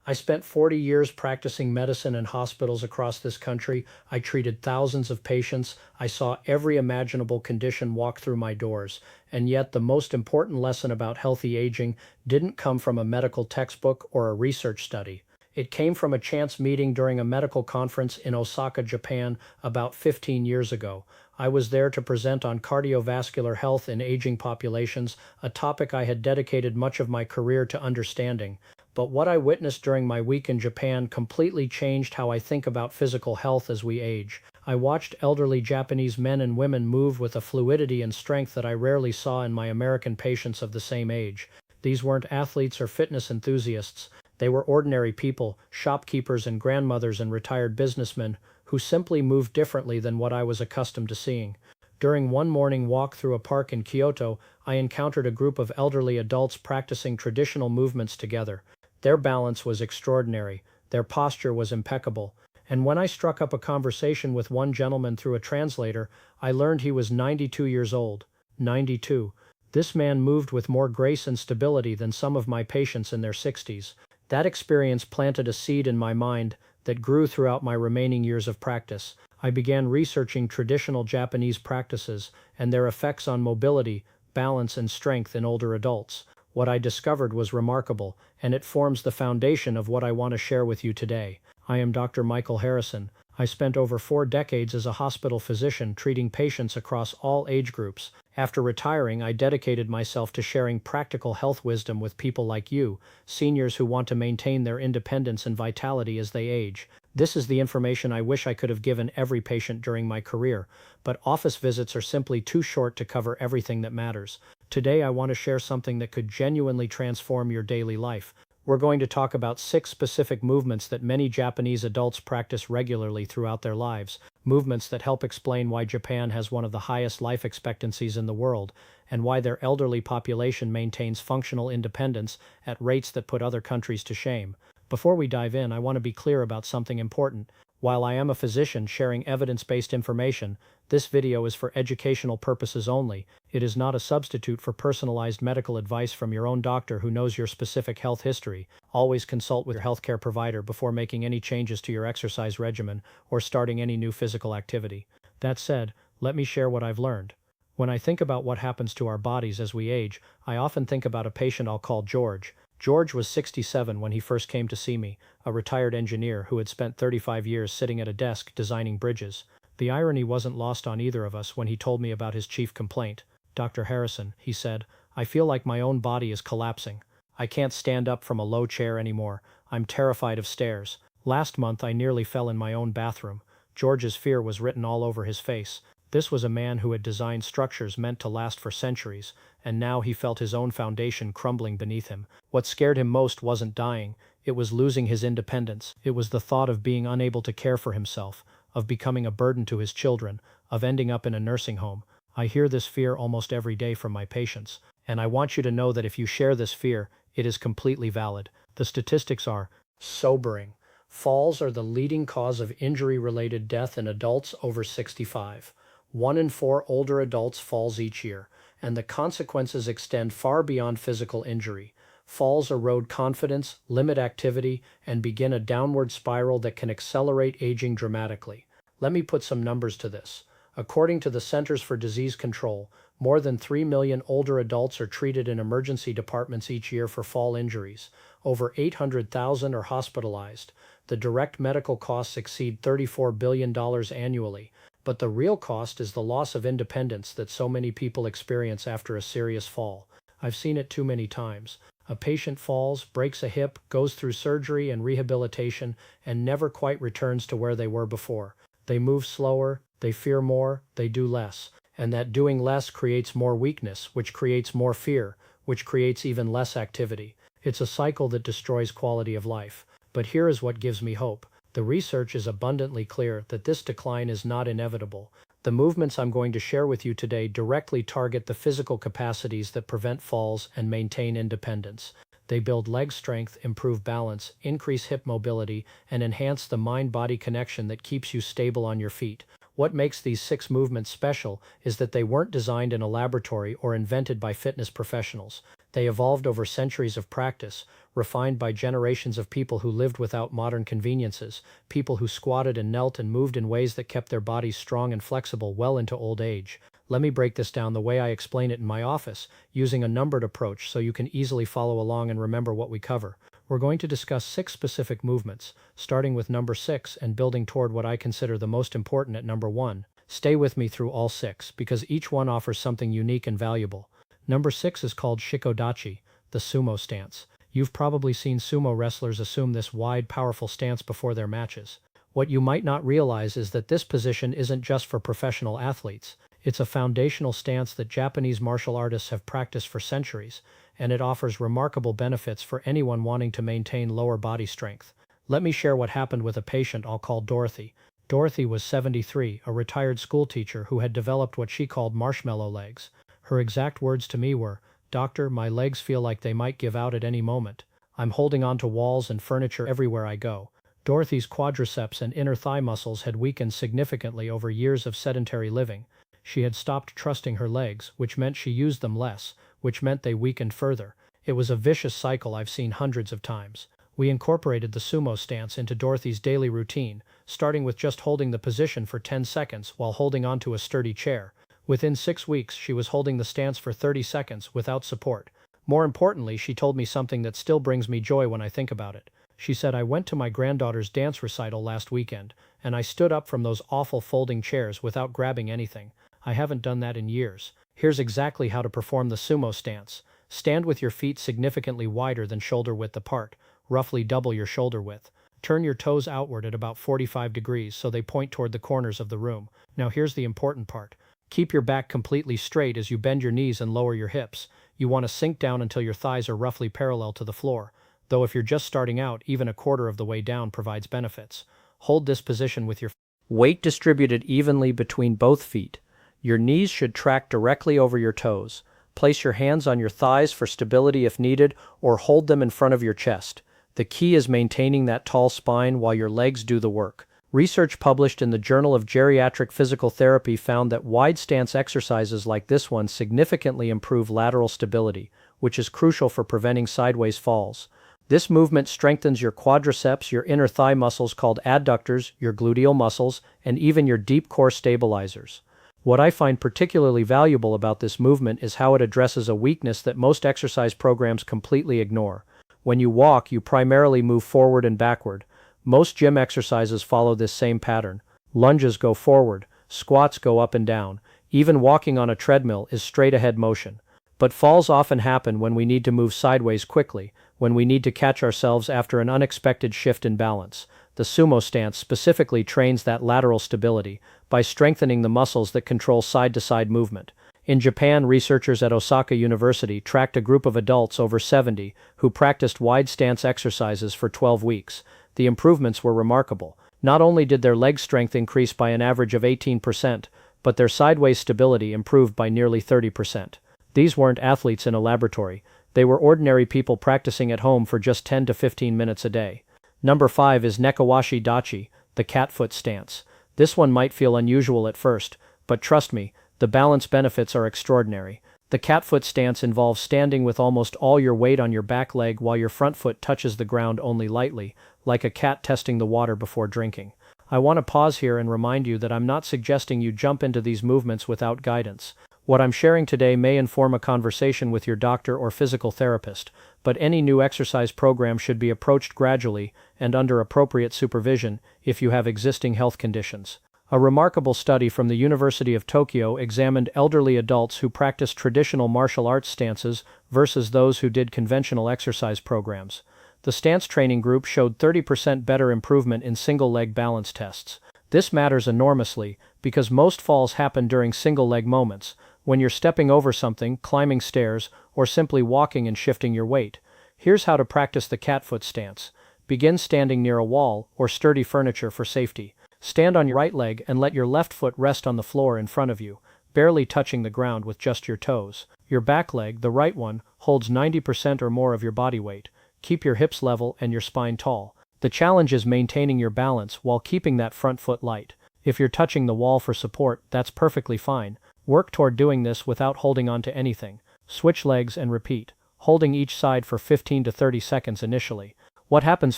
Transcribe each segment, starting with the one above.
I spent 40 years practicing medicine in hospitals across this country. I treated thousands of patients. I saw every imaginable condition walk through my doors. And yet, the most important lesson about healthy aging didn't come from a medical textbook or a research study. It came from a chance meeting during a medical conference in Osaka, Japan, about 15 years ago. I was there to present on cardiovascular health in aging populations, a topic I had dedicated much of my career to understanding. But what I witnessed during my week in Japan completely changed how I think about physical health as we age. I watched elderly Japanese men and women move with a fluidity and strength that I rarely saw in my American patients of the same age. These weren't athletes or fitness enthusiasts. They were ordinary people, shopkeepers and grandmothers and retired businessmen, who simply moved differently than what I was accustomed to seeing. During one morning walk through a park in Kyoto, I encountered a group of elderly adults practicing traditional movements together. Their balance was extraordinary, their posture was impeccable, and when I struck up a conversation with one gentleman through a translator, I learned he was 92 years old. 92. This man moved with more grace and stability than some of my patients in their 60s. That experience planted a seed in my mind that grew throughout my remaining years of practice. I began researching traditional Japanese practices and their effects on mobility, balance, and strength in older adults. What I discovered was remarkable, and it forms the foundation of what I want to share with you today. I am Dr. Michael Harrison. I spent over 4 decades as a hospital physician treating patients across all age groups. After retiring, I dedicated myself to sharing practical health wisdom with people like you, seniors who want to maintain their independence and vitality as they age. This is the information I wish I could have given every patient during my career, but office visits are simply too short to cover everything that matters. Today I want to share something that could genuinely transform your daily life. We're going to talk about 6 specific movements that many Japanese adults practice regularly throughout their lives, movements that help explain why Japan has one of the highest life expectancies in the world, and why their elderly population maintains functional independence at rates that put other countries to shame. Before we dive in, I want to be clear about something important. While I am a physician sharing evidence-based information, this video is for educational purposes only. It is not a substitute for personalized medical advice from your own doctor who knows your specific health history. Always consult with your healthcare provider before making any changes to your exercise regimen or starting any new physical activity. That said, let me share what I've learned. When I think about what happens to our bodies as we age, I often think about a patient I'll call George. George was 67 when he first came to see me, a retired engineer who had spent 35 years sitting at a desk designing bridges. The irony wasn't lost on either of us when he told me about his chief complaint. "Dr. Harrison," he said, "I feel like my own body is collapsing. I can't stand up from a low chair anymore. I'm terrified of stairs. Last month I nearly fell in my own bathroom." George's fear was written all over his face. This was a man who had designed structures meant to last for centuries, and now he felt his own foundation crumbling beneath him. What scared him most wasn't dying, it was losing his independence. It was the thought of being unable to care for himself, of becoming a burden to his children, of ending up in a nursing home. I hear this fear almost every day from my patients, and I want you to know that if you share this fear, it is completely valid. The statistics are sobering. Falls are the leading cause of injury-related death in adults over 65. 1 in 4 older adults falls each year, and the consequences extend far beyond physical injury. Falls erode confidence, limit activity, and begin a downward spiral that can accelerate aging dramatically. Let me put some numbers to this. According to the Centers for Disease Control, more than 3 million older adults are treated in emergency departments each year for fall injuries. Over 800,000 are hospitalized. The direct medical costs exceed $34 billion annually. But the real cost is the loss of independence that so many people experience after a serious fall. I've seen it too many times. A patient falls, breaks a hip, goes through surgery and rehabilitation, and never quite returns to where they were before. They move slower, they fear more, they do less. And that doing less creates more weakness, which creates more fear, which creates even less activity. It's a cycle that destroys quality of life. But here is what gives me hope. The research is abundantly clear that this decline is not inevitable. The movements I'm going to share with you today directly target the physical capacities that prevent falls and maintain independence. They build leg strength, improve balance, increase hip mobility, and enhance the mind-body connection that keeps you stable on your feet. What makes these 6 movements special is that they weren't designed in a laboratory or invented by fitness professionals. They evolved over centuries of practice, refined by generations of people who lived without modern conveniences, people who squatted and knelt and moved in ways that kept their bodies strong and flexible well into old age. Let me break this down the way I explain it in my office, using a numbered approach so you can easily follow along and remember what we cover. We're going to discuss 6 specific movements, starting with number 6 and building toward what I consider the most important at number 1. Stay with me through all 6, because each one offers something unique and valuable. Number 6 is called shikodachi, the sumo stance. You've probably seen sumo wrestlers assume this wide, powerful stance before their matches. What you might not realize is that this position isn't just for professional athletes. It's a foundational stance that Japanese martial artists have practiced for centuries, and it offers remarkable benefits for anyone wanting to maintain lower body strength. Let me share what happened with a patient I'll call Dorothy. Dorothy was 73, a retired schoolteacher who had developed what she called marshmallow legs. Her exact words to me were, "Doctor, my legs feel like they might give out at any moment. I'm holding onto walls and furniture everywhere I go." Dorothy's quadriceps and inner thigh muscles had weakened significantly over years of sedentary living. She had stopped trusting her legs, which meant she used them less, which meant they weakened further. It was a vicious cycle I've seen hundreds of times. We incorporated the sumo stance into Dorothy's daily routine, starting with just holding the position for 10 seconds while holding onto a sturdy chair. Within 6 weeks, she was holding the stance for 30 seconds without support. More importantly, she told me something that still brings me joy when I think about it. She said, "I went to my granddaughter's dance recital last weekend, and I stood up from those awful folding chairs without grabbing anything. I haven't done that in years." Here's exactly how to perform the sumo stance. Stand with your feet significantly wider than shoulder width apart, roughly double your shoulder width. Turn your toes outward at about 45 degrees so they point toward the corners of the room. Now here's the important part. Keep your back completely straight as you bend your knees and lower your hips. You want to sink down until your thighs are roughly parallel to the floor. Though if you're just starting out, even a quarter of the way down provides benefits. Hold this position with your weight distributed evenly between both feet. Your knees should track directly over your toes. Place your hands on your thighs for stability if needed, or hold them in front of your chest. The key is maintaining that tall spine while your legs do the work. Research published in the Journal of Geriatric Physical Therapy found that wide stance exercises like this one significantly improve lateral stability, which is crucial for preventing sideways falls. This movement strengthens your quadriceps, your inner thigh muscles called adductors, your gluteal muscles, and even your deep core stabilizers. What I find particularly valuable about this movement is how it addresses a weakness that most exercise programs completely ignore. When you walk, you primarily move forward and backward. Most gym exercises follow this same pattern. Lunges go forward, squats go up and down. Even walking on a treadmill is straight-ahead motion. But falls often happen when we need to move sideways quickly, when we need to catch ourselves after an unexpected shift in balance. The sumo stance specifically trains that lateral stability by strengthening the muscles that control side-to-side movement. In Japan, researchers at Osaka University tracked a group of adults over 70 who practiced wide stance exercises for 12 weeks. The improvements were remarkable. Not only did their leg strength increase by an average of 18%, but their sideways stability improved by nearly 30%. These weren't athletes in a laboratory. They were ordinary people practicing at home for just 10 to 15 minutes a day. Number 5 is Nekowashi Dachi, the cat foot stance. This one might feel unusual at first, but trust me, the balance benefits are extraordinary. The cat foot stance involves standing with almost all your weight on your back leg while your front foot touches the ground only lightly, like a cat testing the water before drinking. I want to pause here and remind you that I'm not suggesting you jump into these movements without guidance. What I'm sharing today may inform a conversation with your doctor or physical therapist, but any new exercise program should be approached gradually and under appropriate supervision if you have existing health conditions. A remarkable study from the University of Tokyo examined elderly adults who practiced traditional martial arts stances versus those who did conventional exercise programs. The stance training group showed 30% better improvement in single-leg balance tests. This matters enormously because most falls happen during single-leg moments, when you're stepping over something, climbing stairs, or simply walking and shifting your weight. Here's how to practice the cat foot stance. Begin standing near a wall or sturdy furniture for safety. Stand on your right leg and let your left foot rest on the floor in front of you, barely touching the ground with just your toes. Your back leg, the right one, holds 90% or more of your body weight. Keep your hips level and your spine tall. The challenge is maintaining your balance while keeping that front foot light. If you're touching the wall for support, that's perfectly fine. Work toward doing this without holding on to anything. Switch legs and repeat. holding each side for 15 to 30 seconds initially. What happens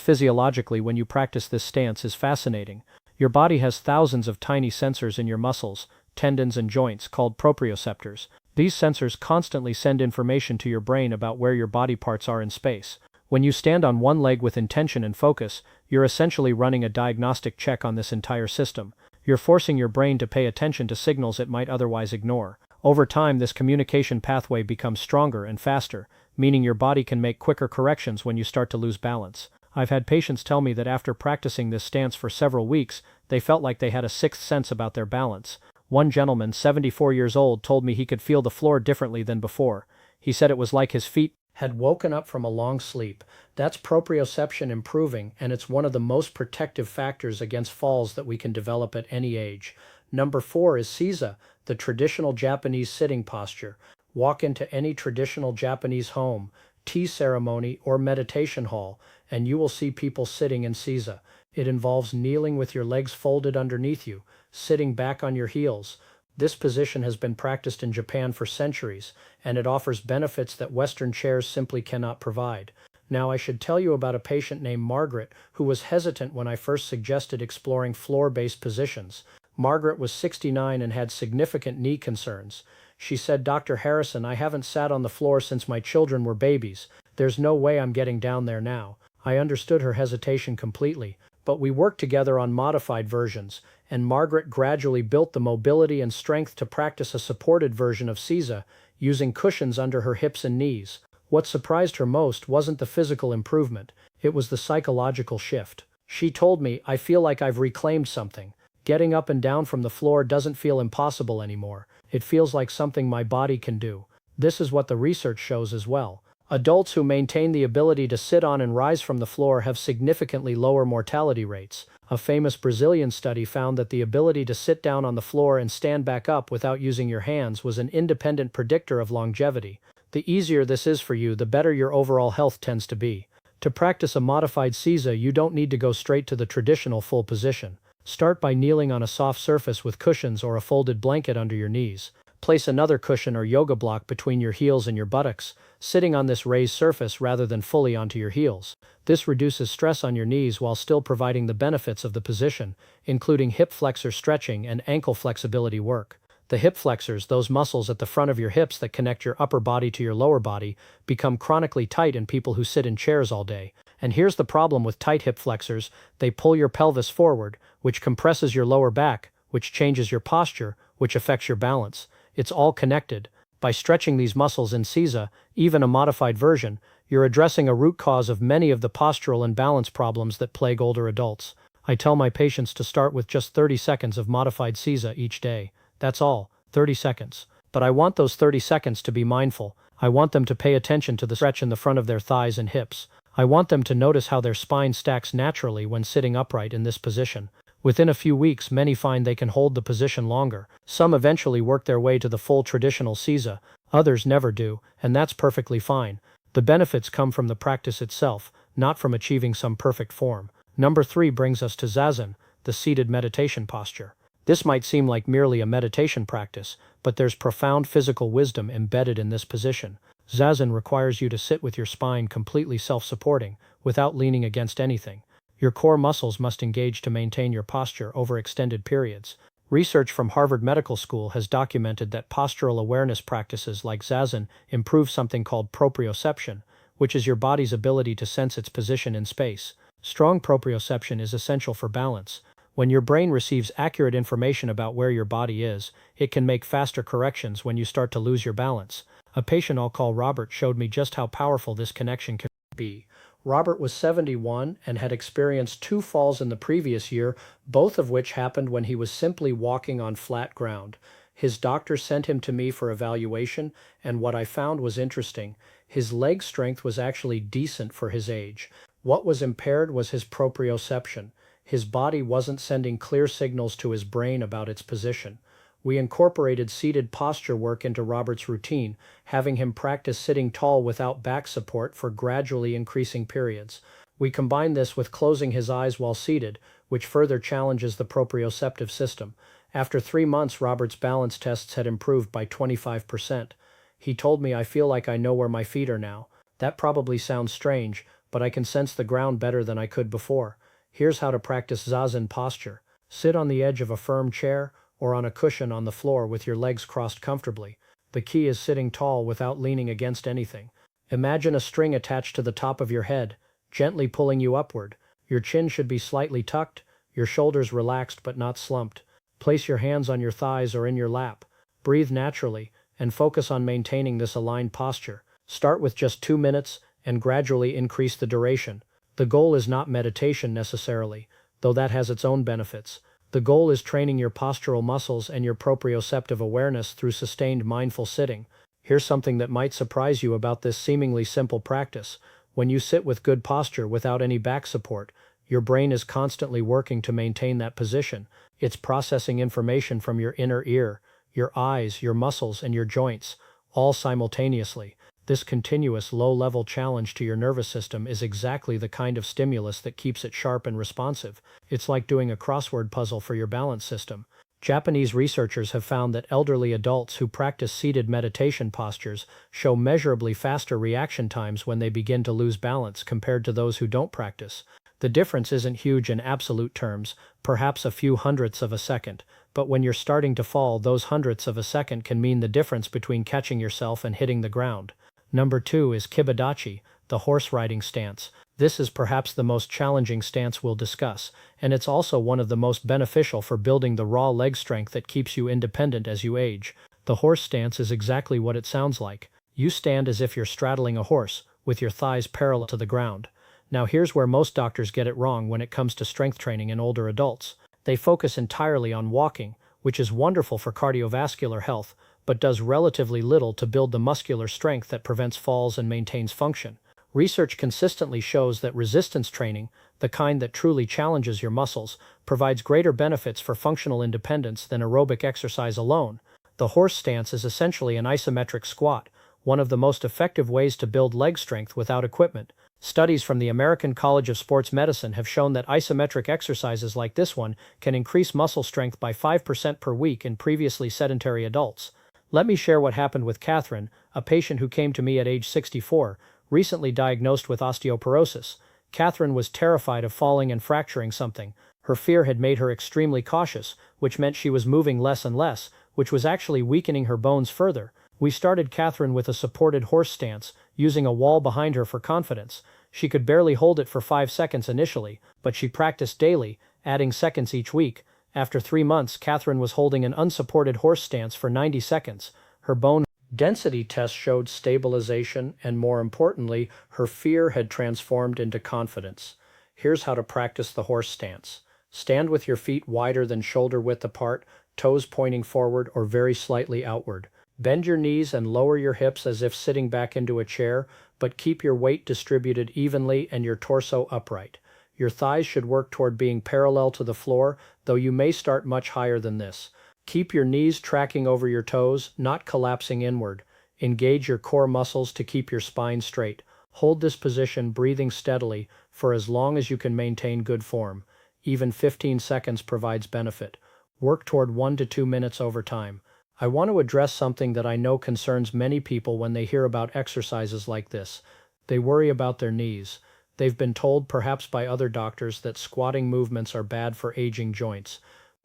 physiologically when you practice this stance is fascinating. Your body has thousands of tiny sensors in your muscles, tendons and joints called proprioceptors. These sensors constantly send information to your brain about where your body parts are in space. When you stand on one leg with intention and focus, you're essentially running a diagnostic check on this entire system. You're forcing your brain to pay attention to signals it might otherwise ignore. Over time, this communication pathway becomes stronger and faster, meaning your body can make quicker corrections when you start to lose balance. I've had patients tell me that after practicing this stance for several weeks, they felt like they had a sixth sense about their balance. One gentleman, 74 years old, told me he could feel the floor differently than before. He said it was like his feet had woken up from a long sleep. That's proprioception improving, and it's one of the most protective factors against falls that we can develop at any age. Number 4 is Seiza, the traditional Japanese sitting posture. Walk into any traditional Japanese home, tea ceremony, or meditation hall, and you will see people sitting in Seiza. It involves kneeling with your legs folded underneath you, sitting back on your heels. This position has been practiced in Japan for centuries, and it offers benefits that Western chairs simply cannot provide. Now, I should tell you about a patient named Margaret who was hesitant when I first suggested exploring floor-based positions. Margaret was 69 and had significant knee concerns. She said, "Dr. Harrison, I haven't sat on the floor since my children were babies. There's no way I'm getting down there now." I understood her hesitation completely, but we worked together on modified versions, and Margaret gradually built the mobility and strength to practice a supported version of Seiza, using cushions under her hips and knees. What surprised her most wasn't the physical improvement, it was the psychological shift. She told me, "I feel like I've reclaimed something. Getting up and down from the floor doesn't feel impossible anymore. It feels like something my body can do." This is what the research shows as well. Adults who maintain the ability to sit on and rise from the floor have significantly lower mortality rates. A famous Brazilian study found that the ability to sit down on the floor and stand back up without using your hands was an independent predictor of longevity. The easier this is for you, the better your overall health tends to be. To practice a modified Seiza, you don't need to go straight to the traditional full position. Start by kneeling on a soft surface with cushions or a folded blanket under your knees. Place another cushion or yoga block between your heels and your buttocks, sitting on this raised surface rather than fully onto your heels. This reduces stress on your knees while still providing the benefits of the position, including hip flexor stretching and ankle flexibility work. The hip flexors, those muscles at the front of your hips that connect your upper body to your lower body, become chronically tight in people who sit in chairs all day. And here's the problem with tight hip flexors: they pull your pelvis forward, which compresses your lower back, which changes your posture, which affects your balance. It's all connected. By stretching these muscles in Seiza, even a modified version, you're addressing a root cause of many of the postural and balance problems that plague older adults. I tell my patients to start with just 30 seconds of modified Seiza each day. That's all, 30 seconds. But I want those 30 seconds to be mindful. I want them to pay attention to the stretch in the front of their thighs and hips. I want them to notice how their spine stacks naturally when sitting upright in this position. Within a few weeks, many find they can hold the position longer. Some eventually work their way to the full traditional Seiza, others never do, and that's perfectly fine. The benefits come from the practice itself, not from achieving some perfect form. Number 3 brings us to Zazen, the seated meditation posture. This might seem like merely a meditation practice, but there's profound physical wisdom embedded in this position. Zazen requires you to sit with your spine completely self-supporting, without leaning against anything. Your core muscles must engage to maintain your posture over extended periods. Research from Harvard Medical School has documented that postural awareness practices like Zazen improve something called proprioception, which is your body's ability to sense its position in space. Strong proprioception is essential for balance. When your brain receives accurate information about where your body is, it can make faster corrections when you start to lose your balance. A patient I'll call Robert showed me just how powerful this connection can be. Robert was 71 and had experienced 2 falls in the previous year, both of which happened when he was simply walking on flat ground. His doctor sent him to me for evaluation, and what I found was interesting. His leg strength was actually decent for his age. What was impaired was his proprioception. His body wasn't sending clear signals to his brain about its position. We incorporated seated posture work into Robert's routine, having him practice sitting tall without back support for gradually increasing periods. We combined this with closing his eyes while seated, which further challenges the proprioceptive system. After 3 months, Robert's balance tests had improved by 25%. He told me, "I feel like I know where my feet are now." That probably sounds strange, but I can sense the ground better than I could before. Here's how to practice zazen posture. Sit on the edge of a firm chair or on a cushion on the floor with your legs crossed comfortably. The key is sitting tall without leaning against anything. Imagine a string attached to the top of your head, gently pulling you upward. Your chin should be slightly tucked, your shoulders relaxed but not slumped. Place your hands on your thighs or in your lap. Breathe naturally, and focus on maintaining this aligned posture. Start with just 2 minutes and gradually increase the duration. The goal is not meditation necessarily, though that has its own benefits. The goal is training your postural muscles and your proprioceptive awareness through sustained mindful sitting. Here's something that might surprise you about this seemingly simple practice. When you sit with good posture without any back support, your brain is constantly working to maintain that position. It's processing information from your inner ear, your eyes, your muscles, and your joints, all simultaneously. This continuous low-level challenge to your nervous system is exactly the kind of stimulus that keeps it sharp and responsive. It's like doing a crossword puzzle for your balance system. Japanese researchers have found that elderly adults who practice seated meditation postures show measurably faster reaction times when they begin to lose balance compared to those who don't practice. The difference isn't huge in absolute terms, perhaps a few hundredths of a second, but when you're starting to fall, those hundredths of a second can mean the difference between catching yourself and hitting the ground. Number 2 is kibadachi, the horse riding stance. This is perhaps the most challenging stance we'll discuss, and it's also one of the most beneficial for building the raw leg strength that keeps you independent as you age. The horse stance is exactly what it sounds like. You stand as if you're straddling a horse, with your thighs parallel to the ground. Now here's where most doctors get it wrong when it comes to strength training in older adults. They focus entirely on walking, which is wonderful for cardiovascular health, but does relatively little to build the muscular strength that prevents falls and maintains function. Research consistently shows that resistance training, the kind that truly challenges your muscles, provides greater benefits for functional independence than aerobic exercise alone. The horse stance is essentially an isometric squat, one of the most effective ways to build leg strength without equipment. Studies from the American College of Sports Medicine have shown that isometric exercises like this one can increase muscle strength by 5% per week in previously sedentary adults. Let me share what happened with Catherine, a patient who came to me at age 64, recently diagnosed with osteoporosis. Catherine was terrified of falling and fracturing something. Her fear had made her extremely cautious, which meant she was moving less and less, which was actually weakening her bones further. We started Catherine with a supported horse stance, using a wall behind her for confidence. She could barely hold it for 5 seconds initially, but she practiced daily, adding seconds each week. After 3 months, Catherine was holding an unsupported horse stance for 90 seconds. Her bone density test showed stabilization, and more importantly, her fear had transformed into confidence. Here's how to practice the horse stance. Stand with your feet wider than shoulder width apart, toes pointing forward or very slightly outward. Bend your knees and lower your hips as if sitting back into a chair, but keep your weight distributed evenly and your torso upright. Your thighs should work toward being parallel to the floor, though you may start much higher than this. Keep your knees tracking over your toes, not collapsing inward. Engage your core muscles to keep your spine straight. Hold this position, breathing steadily, for as long as you can maintain good form. Even 15 seconds provides benefit. Work toward 1 to 2 minutes over time. I want to address something that I know concerns many people when they hear about exercises like this. They worry about their knees. They've been told, perhaps by other doctors, that squatting movements are bad for aging joints.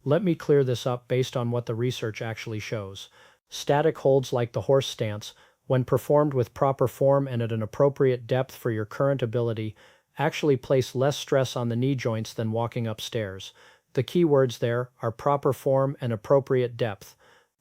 Let me clear this up based on what the research actually shows. Static holds like the horse stance, when performed with proper form and at an appropriate depth for your current ability, actually place less stress on the knee joints than walking upstairs. The key words there are proper form and appropriate depth.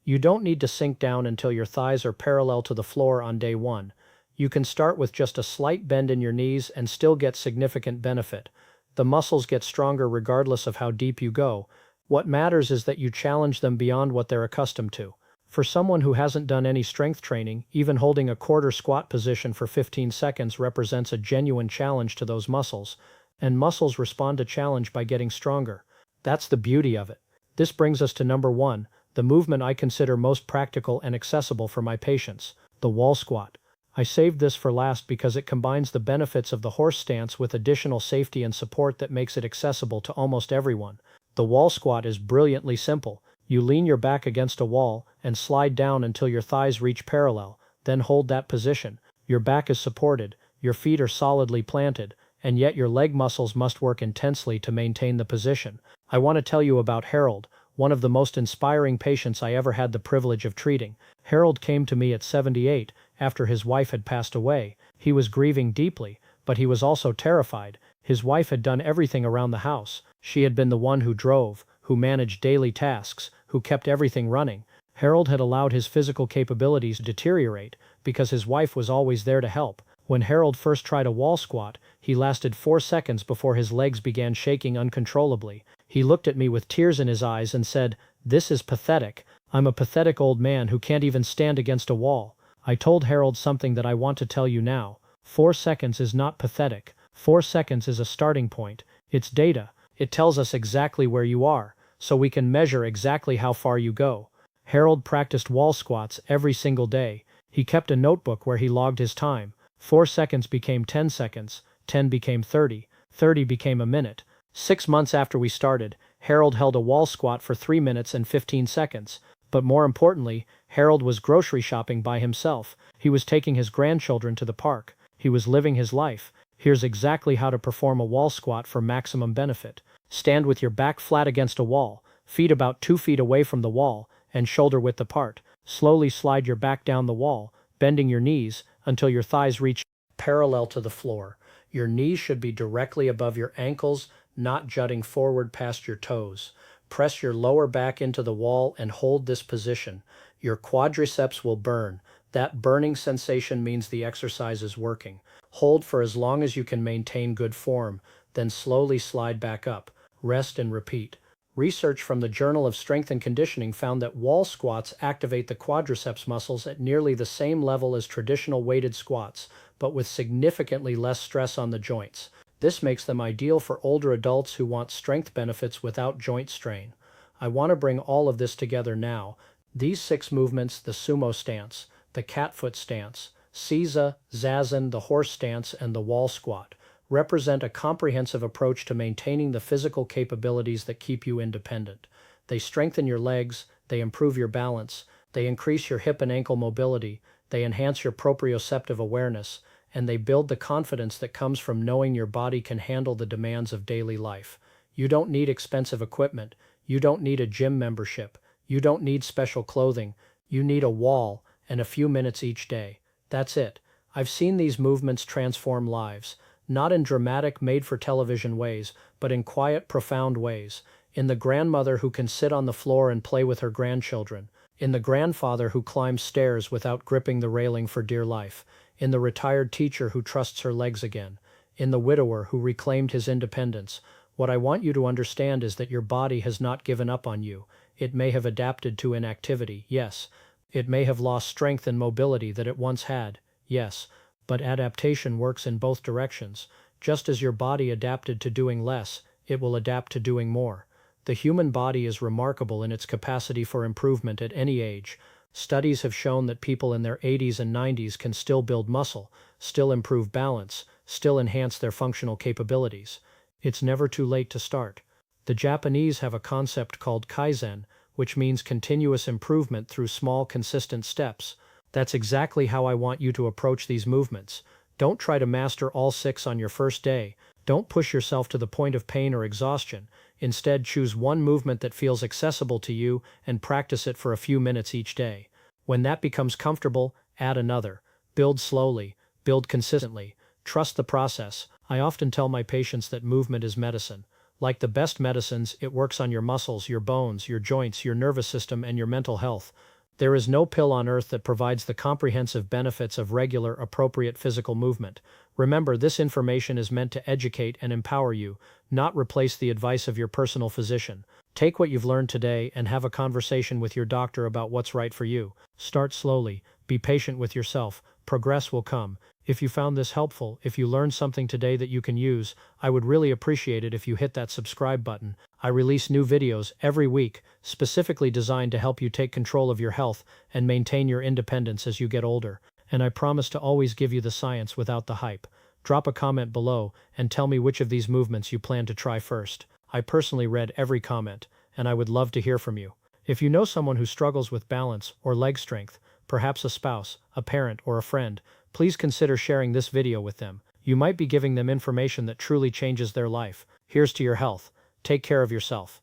You don't need to sink down until your thighs are parallel to the floor on day 1. You can start with just a slight bend in your knees and still get significant benefit. The muscles get stronger regardless of how deep you go. What matters is that you challenge them beyond what they're accustomed to. For someone who hasn't done any strength training, even holding a quarter squat position for 15 seconds represents a genuine challenge to those muscles, and muscles respond to challenge by getting stronger. That's the beauty of it. This brings us to number 1, the movement I consider most practical and accessible for my patients, the wall squat. I saved this for last because it combines the benefits of the horse stance with additional safety and support that makes it accessible to almost everyone. The wall squat is brilliantly simple. You lean your back against a wall and slide down until your thighs reach parallel, then hold that position. Your back is supported, your feet are solidly planted, and yet your leg muscles must work intensely to maintain the position. I want to tell you about Harold, one of the most inspiring patients I ever had the privilege of treating. Harold came to me at 78, after his wife had passed away. He was grieving deeply, but he was also terrified. His wife had done everything around the house. She had been the one who drove, who managed daily tasks, who kept everything running. Harold had allowed his physical capabilities to deteriorate because his wife was always there to help. When Harold first tried a wall squat, he lasted 4 seconds before his legs began shaking uncontrollably. He looked at me with tears in his eyes and said, "This is pathetic. I'm a pathetic old man who can't even stand against a wall." I told Harold something that I want to tell you now. 4 seconds is not pathetic. 4 seconds is a starting point. It's data. It tells us exactly where you are, so we can measure exactly how far you go. Harold practiced wall squats every single day. He kept a notebook where he logged his time. 4 seconds became 10 seconds, 10 became 30, 30 became a minute. 6 months after we started, Harold held a wall squat for 3 minutes and 15 seconds. But more importantly, Harold was grocery shopping by himself. He was taking his grandchildren to the park. He was living his life. Here's exactly how to perform a wall squat for maximum benefit. Stand with your back flat against a wall, feet about 2 feet away from the wall, and shoulder width apart. Slowly slide your back down the wall, bending your knees until your thighs reach parallel to the floor. Your knees should be directly above your ankles, not jutting forward past your toes. Press your lower back into the wall and hold this position. Your quadriceps will burn. That burning sensation means the exercise is working. Hold for as long as you can maintain good form, then slowly slide back up. Rest and repeat. Research from the Journal of Strength and Conditioning found that wall squats activate the quadriceps muscles at nearly the same level as traditional weighted squats, but with significantly less stress on the joints. This makes them ideal for older adults who want strength benefits without joint strain. I want to bring all of this together now. These 6 movements, the sumo stance, the catfoot stance, Seiza, Zazen, the horse stance, and the wall squat, represent a comprehensive approach to maintaining the physical capabilities that keep you independent. They strengthen your legs, they improve your balance, they increase your hip and ankle mobility, they enhance your proprioceptive awareness, and they build the confidence that comes from knowing your body can handle the demands of daily life. You don't need expensive equipment, you don't need a gym membership, you don't need special clothing, you need a wall and a few minutes each day. That's it. I've seen these movements transform lives. Not in dramatic, made-for-television ways, but in quiet, profound ways. In the grandmother who can sit on the floor and play with her grandchildren. In the grandfather who climbs stairs without gripping the railing for dear life. In the retired teacher who trusts her legs again. In the widower who reclaimed his independence. What I want you to understand is that your body has not given up on you. It may have adapted to inactivity, yes. It may have lost strength and mobility that it once had, yes. But adaptation works in both directions. Just as your body adapted to doing less, it will adapt to doing more. The human body is remarkable in its capacity for improvement at any age. Studies have shown that people in their 80s and 90s can still build muscle, still improve balance, still enhance their functional capabilities. It's never too late to start. The Japanese have a concept called kaizen, which means continuous improvement through small, consistent steps. That's exactly how I want you to approach these movements. Don't try to master all 6 on your first day. Don't push yourself to the point of pain or exhaustion. Instead, choose one movement that feels accessible to you and practice it for a few minutes each day. When that becomes comfortable, add another. Build slowly, build consistently. Trust the process. I often tell my patients that movement is medicine. Like the best medicines, it works on your muscles, your bones, your joints, your nervous system, and your mental health. There is no pill on earth that provides the comprehensive benefits of regular, appropriate physical movement. Remember, this information is meant to educate and empower you, not replace the advice of your personal physician. Take what you've learned today and have a conversation with your doctor about what's right for you. Start slowly. Be patient with yourself. Progress will come. If you found this helpful, if you learned something today that you can use, I would really appreciate it if you hit that subscribe button. I release new videos every week, specifically designed to help you take control of your health and maintain your independence as you get older. And I promise to always give you the science without the hype. Drop a comment below and tell me which of these movements you plan to try first. I personally read every comment, and I would love to hear from you. If you know someone who struggles with balance or leg strength, perhaps a spouse, a parent, or a friend, please consider sharing this video with them. You might be giving them information that truly changes their life. Here's to your health. Take care of yourself.